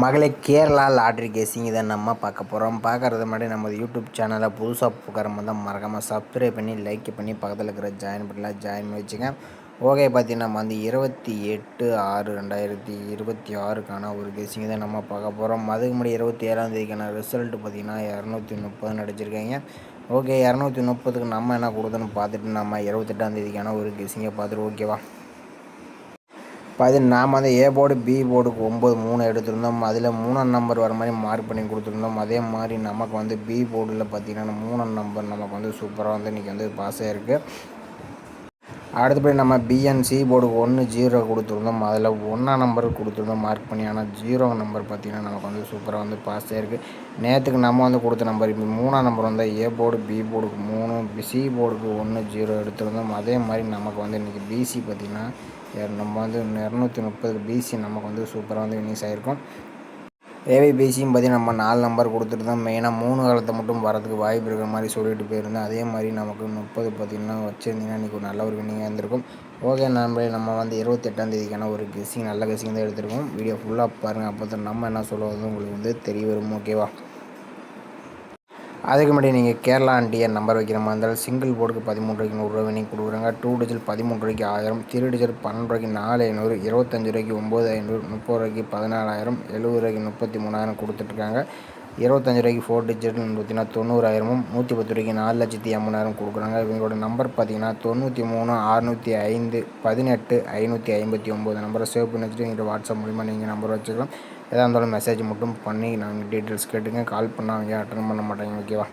மகளே கேரளா லாட்ரி கேசிங் இதை நம்ம பார்க்க போகிறோம். பார்க்குறது முன்னாடி நம்ம யூடியூப் சேனலை புதுசாக புக்காரம் தான் மறக்காமல் சப்ஸ்கிரைப் பண்ணி லைக் பண்ணி பக்கத்தில் இருக்கிற ஜாயின் பண்ணி வச்சுங்க. ஓகே, பார்த்தீங்கன்னா நம்ம 28/6/2026 ஒரு கேசிங் தான் நம்ம பார்க்க போகிறோம். அதுக்கு முன்னாடி 27ஆம் ரிசல்ட் பார்த்தீங்கன்னா 230 அடிச்சிருக்காங்க. ஓகே, 230க்கு நம்ம என்ன கொடுத்தோன்னு பார்த்துட்டு நம்ம 28ஆம் ஒரு கேசிங்கை பார்த்துட்டு ஓகேவா. நாம் ஏ போர்டு பி போர்டுக்கு 9 3 எடுத்திருந்தோம். அதில் 3ஆம் நம்பர் வர மாதிரி மார்க் பண்ணி கொடுத்துருந்தோம். அதே மாதிரி நமக்கு பி போர்டில் பார்த்திங்கன்னா 3ஆம் நம்பர் நமக்கு சூப்பராக இன்றைக்கி பாஸ் ஆகிருக்கு. அடுத்தபடி நம்ம பிஎன்சி போர்டுக்கு 1 0 கொடுத்துருந்தோம். அதில் 1ஆம் நம்பர் கொடுத்துருந்தோம் மார்க் பண்ணி. ஆனால் 0 நம்பர் பார்த்திங்கன்னா நமக்கு சூப்பராக பாஸ் ஆகிருக்கு. நேற்றுக்கு நம்ம கொடுத்த நம்பர் இப்போ 3ஆம் நம்பர் ஏ போர்டு பி போர்டுக்கு 3 சி போர்டுக்கு 1 0 எடுத்திருந்தோம். அதே மாதிரி நமக்கு இன்றைக்கி பிசி பார்த்திங்கன்னா நம்ம 230 பிசி நமக்கு சூப்பராக வினிஸ் ஆகிருக்கும். ஏவிபிசியும் பார்த்திங்கன்னா நம்ம 4 நம்பர் கொடுத்துருந்தோம். மெயினாக 3 காலத்தை மட்டும் வரதுக்கு வாய்ப்பு இருக்கிற மாதிரி சொல்லிட்டு போயிருந்தேன். அதே மாதிரி நமக்கு 30 பார்த்திங்கன்னா வச்சுருந்தீங்கன்னா இன்றைக்கி ஒரு நல்ல ஒரு வினிங்காக இருந்திருக்கும். ஓகே நண்பர்களே, நம்ம 28ஆம் ஒரு கெஸ்ஸிங் நல்ல கெஸ்ஸிங் தான் எடுத்திருக்கோம். வீடியோ ஃபுல்லாக பாருங்கள், அப்போ தான் நம்ம என்ன சொல்லுவது உங்களுக்கு தெரிய வரும். ஓகேவா. அதுக்கு முன்னாடி நீங்கள் கேரளா டிஎன் நம்பர் வைக்கிற மாதிரி இருந்தாலும் சிங்கிள் போர்டுக்கு 13 ரூபாய்க்கு 100 ரூபா வினிங் கொடுக்குறாங்க. 2 டிஜிட் 13 ரூபாய்க்கு 1000, 3 டிஜிட் 12 ரூபாய்க்கு 4500, 25 ரூபாய்க்கு 9500, 30 ரூபாய்க்கு 14000, 70 ரூபாய்க்கு 33000 கொடுத்துட்ருக்காங்க. 25 ரூபாய்க்கு 4 டிஜிட் பார்த்தீங்கன்னா 90000, 110 ரூபாய்க்கு 4,80,000 கொடுக்குறாங்க. இவங்களோட நம்பர் பார்த்தீங்கன்னா 93 605 18 559 நம்பரை சேவ் பண்ணி வச்சுட்டு எங்கிட்ட வாட்ஸ்அப் மூலிமா நீங்கள் நம்பர் வச்சுக்கலாம். எதாக இருந்தாலும் மெசேஜ் மட்டும் பண்ணி நாங்கள் டீட்டெயில்ஸ் கேட்டுங்க. கால் பண்ணால் அவங்க அட்டன் பண்ண மாட்டாங்க. ஓகேவா.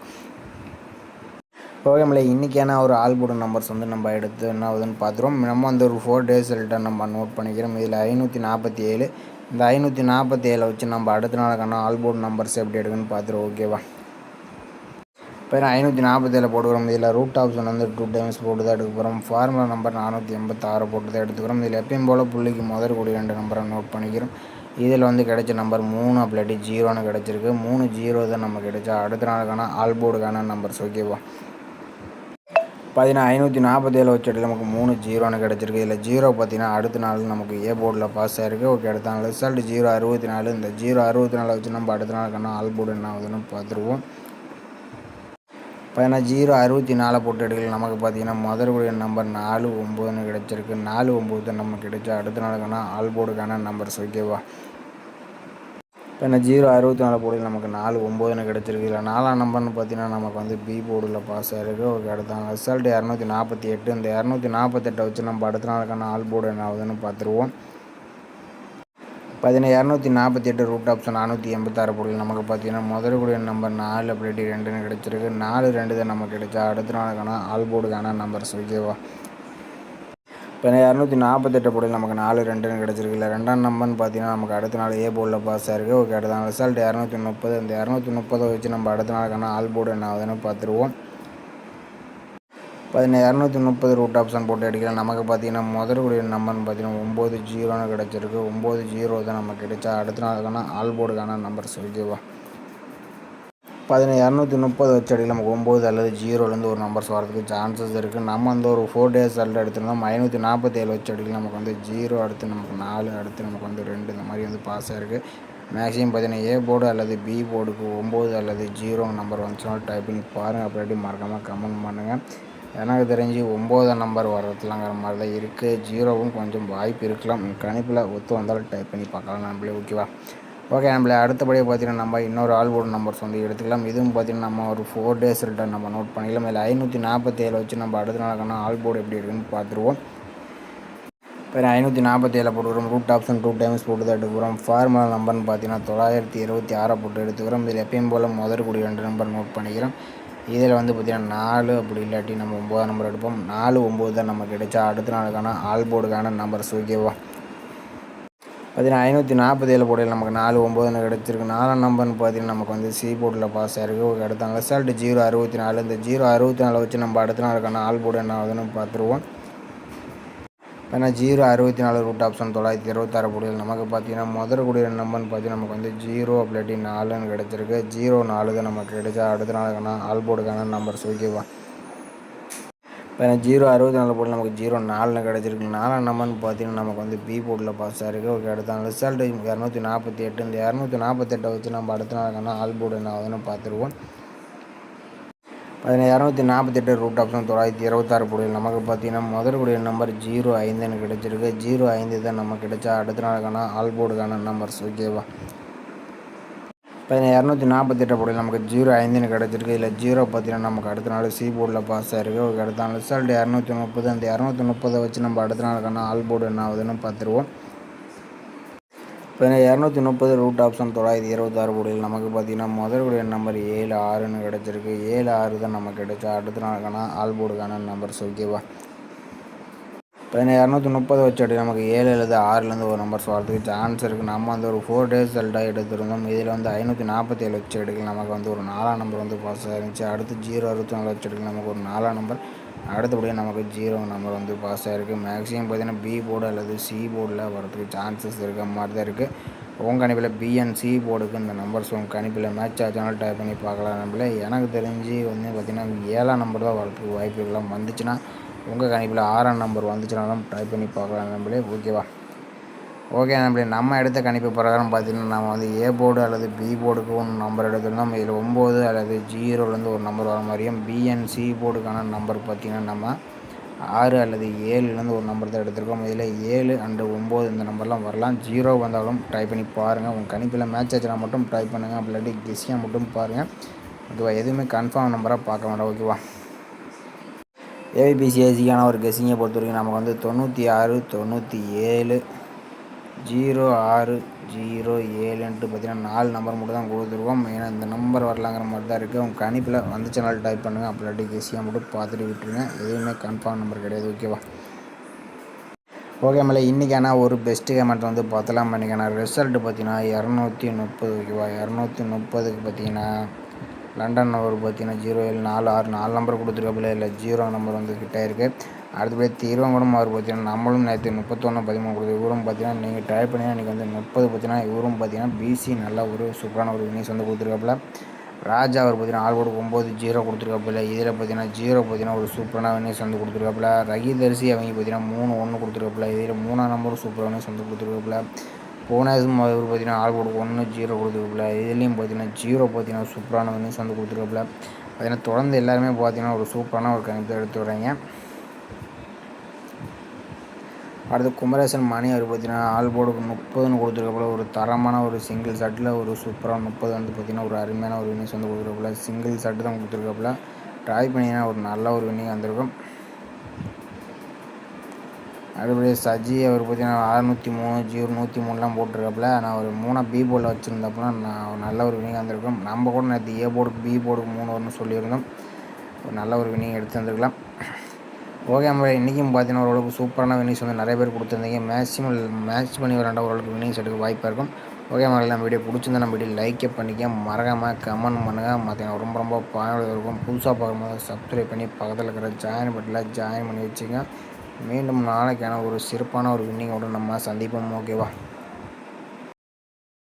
ஓகே நம்மளே இன்றைக்கான ஒரு ஆல்போர்டு நம்பர்ஸ் நம்ம எடுத்து என்ன ஆகுதுன்னு பார்த்துருவோம். நம்ம ஒரு 4 டேஸ் ரிட்டர்ன் நம்ம நோட் பண்ணிக்கிறோம். இதில் 547, இந்த 547 வச்சு நம்ம அடுத்த நாளுக்கான ஆல்போர்டு நம்பர்ஸ் எப்படி எடுக்குன்னு பார்த்துருவோம். ஓகேவா. இப்போ 547 போட்டுக்கிறோம். இதில் ரூட் ஆப்ஷன் 2 டைம்ஸ் போட்டு தான் எடுக்க போகிறோம். ஃபார்முலா நம்பர் 486 போட்டு தான் எடுத்துக்கிறோம். இதில் எப்பயும் போல் புள்ளிக்கு முதல் கூடிய 2 நம்பரை நோட் பண்ணிக்கிறோம். இதில் கிடைச்ச நம்பர் 3 அப்படி 0ன்னு கிடச்சிருக்கு. 3 0 தான் நமக்கு கிடைச்சா அடுத்த நாளுக்கான ஆல்போர்டுக்கான நம்பர்ஸ். ஓகேவா. பார்த்தீங்கன்னா 547 வச்சு நமக்கு 3 0ன்னு கிடச்சிருக்கு. இதில் 0 பார்த்தீங்கன்னா அடுத்த நாள் நமக்கு ஏ போர்டில் பாஸ் ஆகிருக்கு. ஓகே, அடுத்த நாள் ரிசல்ட் 064. இந்த 064 வச்சு நம்ம அடுத்த நாளுக்கான ஆல்போர்டு என்ன ஆகுதுன்னு பார்த்துருவோம். பார்த்தீங்கன்னா 064 போட்டு எடுக்கல. நமக்கு பார்த்தீங்கன்னா முதற்குரிய நம்பர் 49ன்னு கிடச்சிருக்கு. 49 தான் நமக்கு கிடைச்சா அடுத்த நாளுக்கான ஆல்போர்டுக்கான நம்பர்ஸ். ஓகேவா. இப்போ 064 போர்டில் நமக்கு 49ன்னு கிடச்சிருக்கு. இல்லை 4ஆம் நம்பர்னு பார்த்தீங்கன்னா நமக்கு பி போர்டில் பாஸ் ஆகிருக்கு. ஓகே, அடுத்த ரிசல்ட் 248. இந்த 248 வச்சு நம்ம அடுத்த நாளுக்கான ஆல்போர்டு என்ன ஆகுதுன்னு பார்த்துருவோம். பார்த்தீங்கன்னா 248 ரூட் ஆப்ஷன் 486 போர்டில் நமக்கு பார்த்தீங்கன்னா முதற்குரிய நம்பர் 4 அப்படி 2ன்னு கிடச்சிருக்கு. 4 2 தான் நமக்கு கிடைச்சா அடுத்த நாளுக்கான ஆல்போர்டுக்கான நம்பர்ஸ். ஓகேவா. இப்போ 248 போர்டில் நமக்கு 4 2ன்னு கிடச்சிருக்கு. இல்லை 2ஆம் நம்பர்னு பார்த்தீங்கன்னா நமக்கு அடுத்த நாள் ஏ போர்டில் பாஸ் ஆகிருக்கு. ஓகே, அடுத்த நாள் ரிசல்ட் 230. இந்த 230 வச்சு நம்ம அடுத்த நாளுக்கான ஆல்போர்டு என்ன ஆகுதுன்னு பார்த்துருவோம். பார்த்தீங்கன்னா 230 ரூட் ஆப்ஷன் போட்டு அடிக்கலாம். நமக்கு பார்த்தீங்கன்னா முதற்குரிய நம்பர்னு பார்த்தீங்கன்னா 9 0ன்னு கிடச்சிருக்கு. 9 0 தான் நமக்கு கிடைச்சா அடுத்த நாளுக்கான ஆல்போர்டுக்கான நம்பர்ஸ். ஓகேவா. பார்த்தீங்கன்னா 230 வச்சு அடிக்கலாம். நமக்கு 9 அல்லது 0லேருந்து ஒரு நம்பர்ஸ் வரதுக்கு சான்சஸ் இருக்குது. நம்ம ஒரு 4 டேஸ் ரிசல்ட் எடுத்துருந்தோம். 547 வச்சு அடிக்கலாம். நமக்கு 0, அடுத்து நமக்கு 4, அடுத்து நமக்கு 2 இந்த மாதிரி பாஸ் ஆகிருக்கு. மேக்ஸிமம் பார்த்தீங்கன்னா ஏ போர்டு அல்லது பி போர்டுக்கு 9 அல்லது 0 நம்பர் வந்துச்சுனாலும் டைப்பிங் பாருங்கள். அப்படி மறக்காமல் கமெண்ட் பண்ணுங்கள். எனக்கு தெரிஞ்சு 9ஆம் நம்பர் வர்றதுலாங்கிற மாதிரி தான் இருக்குது. 0வும் கொஞ்சம் வாய்ப்பு இருக்கலாம். கணிப்பில் ஒத்து வந்தாலும் டைப் பண்ணி பார்க்கலாம் நம்மளே. ஓகேவா. ஓகே நம்மளே அடுத்தபடியாக பார்த்தீங்கன்னா நம்ம இன்னொரு ஆல்போர்டு நம்பர்ஸ் எடுத்துக்கலாம். இதுவும் பார்த்தீங்கன்னா நம்ம ஒரு 4 டேஸ் ரிட்டர்ன் நம்ம நோட் பண்ணிக்கலாம். இதில் 547 வச்சு நம்ம அடுத்த நாளுக்கான ஆல்போர்டு எப்படி இருக்குன்னு பார்த்துருவோம். இப்போ 547 போட்டுக்கிறோம். ரூட் ஆப்ஷன் 2 டைம்ஸ் போட்டு தான் எடுத்துக்கிறோம். ஃபார்முலா நம்பர்னு பார்த்தீங்கன்னா 926 போட்டு எடுத்துக்கிறோம். இதில் எப்பயும் போல் முதற்குரிய 2 நம்பர் நோட் பண்ணிக்கிறோம். இதில் பார்த்தீங்கன்னா 4 அப்படி இல்லாட்டி நம்ம 9ஆம் நம்பர் எடுப்போம். 4 9 தான் நமக்கு கிடைச்சா அடுத்த நாளுக்கான ஆல்போர்டுக்கான நம்பர்ஸ். ஓகேவா. பார்த்தீங்கன்னா 547 போர்டில் நமக்கு 4 9ன்னு கிடச்சிருக்கு. 4ஆம் நம்பர்னு பார்த்தீங்கன்னா நமக்கு சி போர்டில் பாஸ் ஆகிருக்கு. ஓகே, அடுத்த ரிசல்ட் 064. இந்த 064 வச்சு நம்ம அடுத்த நாளுக்கான ஆல்போர்டு என்ன ஆகுதுன்னு பார்த்துருவோம். ஏன்னா 064 ரூட் ஆப்ஷன் 926 போர்டில் நமக்கு பார்த்தீங்கன்னா முதற்குரிய நம்பர்னு பார்த்தீங்கன்னா நமக்கு 0 அப்படி 4ன்னு கிடச்சிருக்கு. 0 4 தான் நமக்கு கிடைச்சா அடுத்த நாளுக்கான ஆல்போர்டுக்கான நம்பர்ஸ். ஓகேவா. இப்போ 064 போர்டில் நமக்கு 04 கிடச்சிருக்கு. 4ஆம் நம்பர்னு பார்த்தீங்கன்னா நமக்கு வந்து பி போர்டில் பாஸ் ஆகிருக்கு. ஓகே, அடுத்த ரிசல்ட்டு 248. இந்த 248 வச்சு நம்ம அடுத்த நாளுக்கான ஆல் போர்டு என்ன ஆகுதுன்னு பார்த்துருவோம். 248 ரூட் ஆப்ஷன் 926 போர்டில் நமக்கு பார்த்தீங்கன்னா முதற்குடைய நம்பர் 05ன்னு கிடச்சிருக்கு. 05 தான் நமக்கு கிடைச்சா அடுத்த நாளுக்கான ஆல் போர்டுக்கான நம்பர்ஸ். ஓகேவா, 248 போர்டில் நமக்கு 05ன்னு கிடச்சிருக்கு. இதில் 0 பார்த்தீங்கன்னா நமக்கு அடுத்த நாள் சி போர்டில் பாஸ் ஆகிருக்கு. ஓகே, அடுத்த ரிசல்ட் 230. அந்த 230 வச்சு நம்ம அடுத்த நாளுக்கான ஆல் போர்டு என்ன ஆகுதுன்னு பார்த்துருவோம். 230 ரூட் ஆப்ஷன் 926 போர்டில் நமக்கு பார்த்தீங்கன்னா முதற்குடைய நம்பர் 76ன்னு கிடச்சிருக்கு. 76 தான் நமக்கு கிடைச்சா அடுத்த நாளுக்கான ஆல் போர்டுக்கான நம்பர்ஸ். ஓகேவா, 230 வச்சு நமக்கு 7 அல்லது 6லேருந்து ஒரு நம்பர்ஸ் வரதுக்கு சான்ஸ் இருக்குது. நம்ம வந்து ஒரு 4 டேஸ் ரிசல்ட்டாக எடுத்திருந்தோம். இதில் வந்து 547 வச்சு எடுக்கல, நமக்கு வந்து ஒரு 4ஆம் நம்பர் வந்து பாஸ் ஆகிருந்துச்சு. அடுத்து 064 வச்சு எடுக்கல, நமக்கு ஒரு 4ஆம் நம்பர். அடுத்தபடியாக நமக்கு 0 நம்பர் வந்து பாஸ் ஆகிருக்கு. மேக்ஸிமம் பார்த்தீங்கன்னா பி போர்டு அல்லது சி போர்டில் வரதுக்கு சான்சஸ் இருக்க மாதிரி தான் இருக்குது. உங்கள் கணிப்பில் பிஎன்சி போர்டுக்கு இந்த நம்பர்ஸ் உங்கள் கணிப்பில் மேட்ச் ஆச்சுனாலும் டைப் பண்ணி பார்க்கலாம். நம்மள எனக்கு தெரிஞ்சு வந்து பார்த்திங்கன்னா 7ஆம் நம்பர் தான் வரதுக்கு வாய்ப்பு இருக்கலாம். வந்துச்சுன்னா உங்கள் கணிப்பில் 6ஆம் நம்பர் வந்துச்சுனாலும் டைப் பண்ணி பார்க்கலாம் நம்மளே. ஓகேவா, ஓகே நம்மளே, நம்ம எடுத்த கணிப்பு பிரகாரம் பார்த்திங்கன்னா நம்ம வந்து ஏ போர்டு அல்லது பி போர்டுக்கு ஒன்று நம்பர் எடுத்திருந்தோம். இதில் 9 அல்லது 0லேருந்து ஒரு நம்பர் வர மாதிரியும் பிஎன்சி போர்டுக்கான நம்பர் பார்த்திங்கன்னா நம்ம 6 அல்லது 7லேருந்து ஒரு நம்பர் தான் எடுத்திருக்கோம். இதில் 7 அண்டு 9 இந்த நம்பர்லாம் வரலாம். 0 வந்தாலும் ட்ரை பண்ணி பாருங்கள். உங்கள் கணிப்பில் மேட்ச் ஆச்சுனா மட்டும் ட்ரை பண்ணுங்கள். அப்படி இல்லாட்டி கெஸ்ஸியாக மட்டும் பாருங்கள். ஓகேவா, எதுவுமே கன்ஃபார்ம் நம்பராக பார்க்க வேண்டாம். ஓகேவா, ஏபிசிஎஸ்சிக்கான ஒரு கெஸ்ஸிங்கை பொறுத்த வரைக்கும் நமக்கு வந்து 96, 97, 06, 07ன்ட்டு பார்த்தீங்கன்னா 4 நம்பர் மட்டும் தான் கொடுத்துருக்கோம். ஏன்னா இந்த நம்பர் வரலாங்கிற மாதிரி தான் இருக்குது. உங்கள் கணிப்பில் வந்து சேனல் டைப் பண்ணுங்கள். அப்படி இல்லாட்டி கெஸ்ஸியாக மட்டும் பார்த்துட்டு விட்டுருங்க. எதுவுமே கன்ஃபார்ம் நம்பர் கிடையாது. ஓகேவா, ஓகே மேலே இன்றைக்கான ஒரு பெஸ்ட்டு கமெண்ட் வந்து பார்த்தலாம். இன்றைக்கான ரிசல்ட்டு பார்த்தீங்கன்னா 230. ஓகேவா, 230க்கு பார்த்தீங்கன்னா லண்டன் நம்பர் பார்த்தீங்கன்னா 0746 4 நம்பர் கொடுத்துருக்காப்புல. இல்லை 0 நம்பர் வந்து கிட்டே இருக்குது. அடுத்தபடி திருவங்கடம் அவர் பார்த்தீங்கன்னா நம்மளும் நேற்று 31-13 கொடுத்து இவரும் பார்த்தீங்கன்னா நீங்கள் ட்ரை பண்ணிங்கன்னா இன்றைக்கி வந்து 30 பார்த்தீங்கன்னா இவரும் பார்த்தீங்கன்னா பிசி நல்ல ஒரு சூப்பரான ஒரு வினிஸ் வந்து கொடுத்துருக்காப்புல. ராஜா அவர் பார்த்தீங்கன்னா ஆள் கூட 9-0 கொடுத்துருக்காப்புல. இதில் பார்த்தீங்கன்னா 0 பார்த்தீங்கன்னா ஒரு சூப்பரான வினிஸ் வந்து கொடுத்துருக்காப்புல. ரகிதரிசி அவங்க பார்த்தீங்கன்னா 3-1 கொடுத்துருக்காப்புல. இதில் 3ஆம் நம்பர் சூப்பராக வினிஸ் வந்து கொடுத்துருக்காப்புல. புவனேஸ்வரம் அவர் பார்த்தீங்கன்னா ஆள் கூட 1-0 கொடுத்துருக்காப்புல. இதுலேயும் பார்த்தீங்கன்னா 0 பார்த்தீங்கன்னா சூப்பரான வினிஸ் வந்து கொடுத்துருக்காப்புல. பார்த்தீங்கன்னா தொடர்ந்து எல்லாருமே பார்த்தீங்கன்னா ஒரு சூப்பரான ஒரு கணிப்பை எடுத்து வர்றீங்க. அடுத்து குமரேசன் மணி அவர் பார்த்தீங்கன்னா ஆல் போர்டுக்கு 30ன்னு கொடுத்துருக்காப்புல. ஒரு தரமான ஒரு சிங்கிள் ஷட்டில் ஒரு சூப்பராக 30 வந்து பார்த்திங்கன்னா ஒரு அருமையான ஒரு வினிஸ் வந்து கொடுத்துருக்காப்புல. சிங்கிள் ஷட்டு தான் கொடுத்துருக்காப்புல. ட்ரை பண்ணிங்கன்னா ஒரு நல்ல ஒரு வின்னிங் வந்திருக்கும். அடுத்தபடி சஜி அவர் பார்த்தீங்கன்னா 603, 103லாம் போட்டிருக்காப்புல. நான் ஒரு 3 பி போர்டில் வச்சுருந்தப்போ நான் நல்ல ஒரு வினிங் வந்திருக்கும். நம்ம கூட நேற்று ஏ போர்டுக்கு பி போர்டுக்கு 3 வரும்னு சொல்லியிருந்தோம். ஒரு நல்ல ஒரு வினிங் எடுத்து வந்துருக்கலாம். ஓகே நம்ம இன்றைக்கும் பார்த்தீங்கன்னா ஓரளவுக்கு சூப்பரான வினிங்ஸ் வந்து நிறைய பேர் கொடுத்துருந்தீங்க. மேக்ஸிமம் மேட்ச் பண்ணி விளாண்டா ஓரளவுக்கு வினிங்ஸ் எடுக்க வாய்ப்பாக இருக்கும். ஓகே மக்கள், நம்ம வீடியோ பிடிச்சிருந்தா நம்ம வீடியோ லைக்கே பண்ணிக்க, மறக்காமல் கமெண்ட் பண்ணுங்கள். மற்ற ரொம்ப ரொம்ப பயனுள்ளதாக இருக்கும். புதுசாக பார்க்கும்போது சப்ஸ்கிரைப் பண்ணி பக்கத்தில் இருக்கிற ஜாயின் பட்டனில் ஜாயின் பண்ணி வச்சுங்க. மீண்டும் நாளைக்கான ஒரு சிறப்பான ஒரு வின்னிங்கோடு நம்ம சந்திப்போம். ஓகேவா.